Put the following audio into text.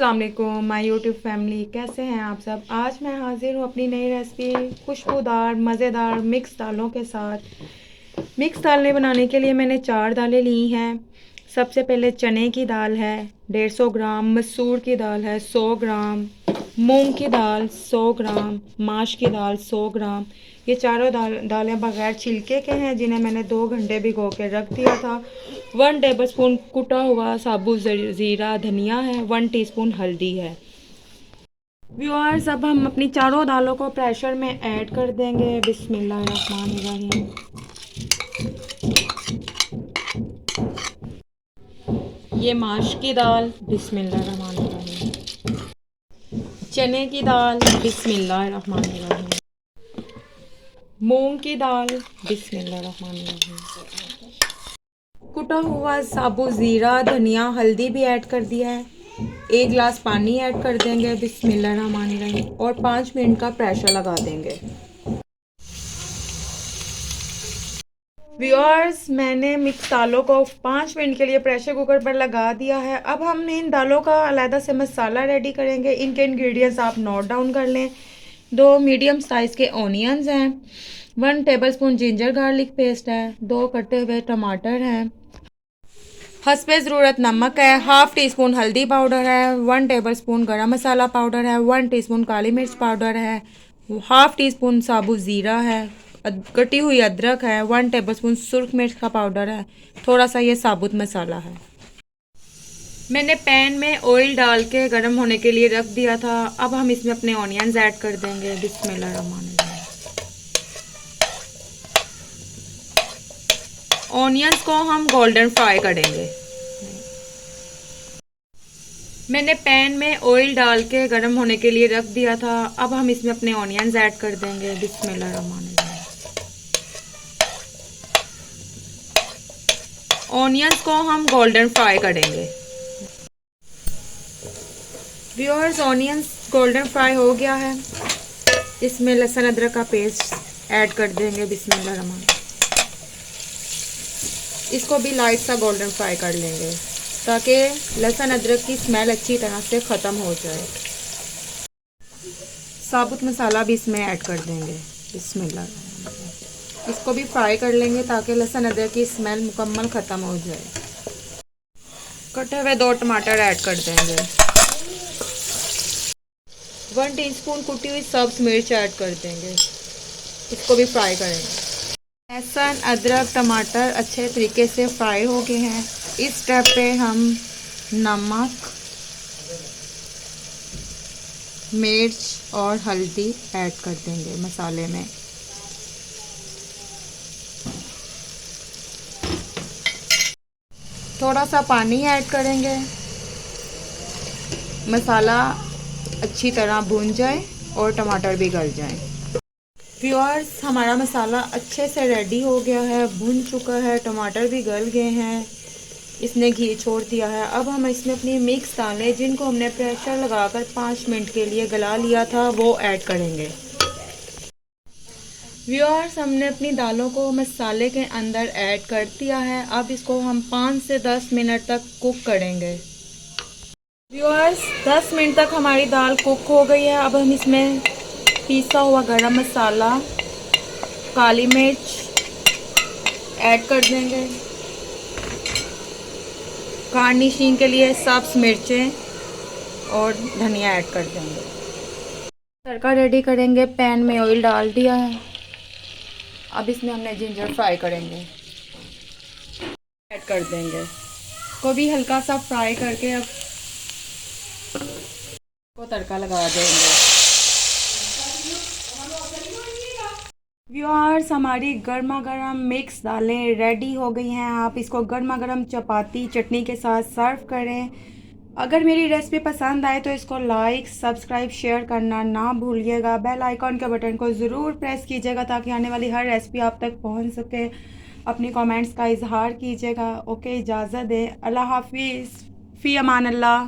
अस्सलाम वालेकुम my YouTube family, कैसे हैं आप सब। आज मैं हाजिर हूँ अपनी नई रेसिपी खुशबूदार मज़ेदार मिक्स दालों के साथ। मिक्स दालें बनाने के लिए मैंने 4 दालें ली हैं। सबसे पहले चने की दाल है 150 ग्राम, मसूर की दाल है 100 ग्राम, मूंग की दाल 100 ग्राम, माश की दाल 100 ग्राम। ये चारों दालें बगैर छिलके के हैं, जिन्हें मैंने 2 घंटे भिगो के रख दिया था। 1 टेबलस्पून कुटा हुआ साबुत ज़ीरा धनिया है, 1 टीस्पून हल्दी है। व्यूअर्स, अब हम अपनी चारों दालों को प्रेशर में ऐड कर देंगे। बिस्मिल्लाहिर्रहमानिर्रहीम। ये माश की दाल, बिस्मिल्लाहिर्रहमानिर्रहीम। चने की दाल, बिस्मिल्लाहिर्रहमानिर्रहीम। मूंग की दाल, बिस्मिल्लाहिर्रहमानिर्रहीम। कुटा हुआ साबुत ज़ीरा धनिया हल्दी भी ऐड कर दिया है। 1 गिलास पानी ऐड कर देंगे, बिस्मिल्लाहिर्रहमानिर्रहीम, और 5 मिनट का प्रेशर लगा देंगे। व्यूअर्स, मैंने मिक्स दालों को 5 मिनट के लिए प्रेशर कुकर पर लगा दिया है। अब हम इन दालों का अलहदा से मसाला रेडी करेंगे। इनके इंग्रेडिएंट्स आप नोट डाउन कर लें। 2 मीडियम साइज़ के ऑनियंस हैं, 1 टेबलस्पून जिंजर गार्लिक पेस्ट है, 2 कटे हुए टमाटर हैं, हस्बे ज़रूरत नमक है, हाफ़ टी स्पून हल्दी पाउडर है, 1 टेबलस्पून गरम मसाला पाउडर है, 1 टीस्पून काली मिर्च पाउडर है, हाफ़ टी स्पून साबुत ज़ीरा है, कटी हुई अदरक है, 1 टेबलस्पून सुर्ख मिर्च का पाउडर है, थोड़ा सा ये साबुत मसाला है। मैंने पैन में ऑयल डाल के गर्म होने के लिए रख दिया था। अब हम इसमें अपने ऑनियंस ऐड कर देंगे, बिस्मिल्लाहिर्रहमानिर्रहीम। ऑनियंस को हम गोल्डन फ्राई करेंगे। मैंने पैन में ऑयल डाल के गर्म होने के लिए रख दिया था। अब हम इसमें अपने ऑनियंस ऐड कर देंगे, बिस्मिल्लाहिर्रहमानिर्रहीम। ऑनियंस को हम गोल्डन फ्राई करेंगे। व्यूअर्स, ऑनियंस गोल्डन फ्राई हो गया है। इसमें लहसुन अदरक का पेस्ट ऐड कर देंगे, बिस्मिल्लाहिर्रहमानिर्रहीम। इसको भी लाइट सा गोल्डन फ्राई कर लेंगे, ताकि लहसुन अदरक की स्मेल अच्छी तरह से ख़त्म हो जाए। साबुत मसाला भी इसमें ऐड कर देंगे, बिस्मिल्लाह। इसको भी फ्राई कर लेंगे ताकि लहसुन अदरक की स्मेल मुकम्मल ख़त्म हो जाए। कटे हुए 2 टमाटर ऐड कर देंगे, 1 टीस्पून कुटी हुई सब्ज़ मिर्च ऐड कर देंगे। इसको भी फ्राई करेंगे। लहसुन अदरक टमाटर अच्छे तरीके से फ्राई हो गए हैं। इस स्टेप पे हम नमक, मिर्च और हल्दी ऐड कर देंगे मसाले में। थोड़ा सा पानी ऐड करेंगे। मसाला अच्छी तरह भून जाए और टमाटर भी गल जाएं। व्यूअर्स, हमारा मसाला अच्छे से रेडी हो गया है, भुन चुका है, टमाटर भी गल गए हैं, इसने घी छोड़ दिया है। अब हम इसमें अपनी मिक्स दालें, जिनको हमने प्रेशर लगाकर 5 मिनट के लिए गला लिया था, वो ऐड करेंगे। व्यूअर्स, हमने अपनी दालों को मसाले के अंदर ऐड कर दिया है। अब इसको हम 5 से 10 मिनट तक कुक करेंगे। व्यूअर्स, 10 मिनट तक हमारी दाल कुक हो गई है। अब हम इसमें पिसा हुआ गरम मसाला, काली मिर्च ऐड कर देंगे। गार्निशिंग के लिए सब्ज़ मिर्चें और धनिया ऐड कर देंगे। तड़का रेडी करेंगे। पैन में ऑयल डाल दिया है। अब इसमें हमने जिंजर फ्राई करेंगे, ऐड कर देंगे। को भी हल्का सा फ्राई करके अब को तड़का लगा देंगे। व्यूअर्स, हमारी गर्मा गर्म मिक्स दालें रेडी हो गई हैं। आप इसको गर्मा गर्म चपाती चटनी के साथ सर्व करें। अगर मेरी रेसिपी पसंद आए तो इसको लाइक सब्सक्राइब शेयर करना ना भूलिएगा। बेल आइकॉन के बटन को ज़रूर प्रेस कीजिएगा ताकि आने वाली हर रेसिपी आप तक पहुंच सके। अपनी कमेंट्स का इजहार कीजिएगा। ओके, इजाज़त दें। अल्लाह हाफिज़, फ़ी अमान अल्लाह।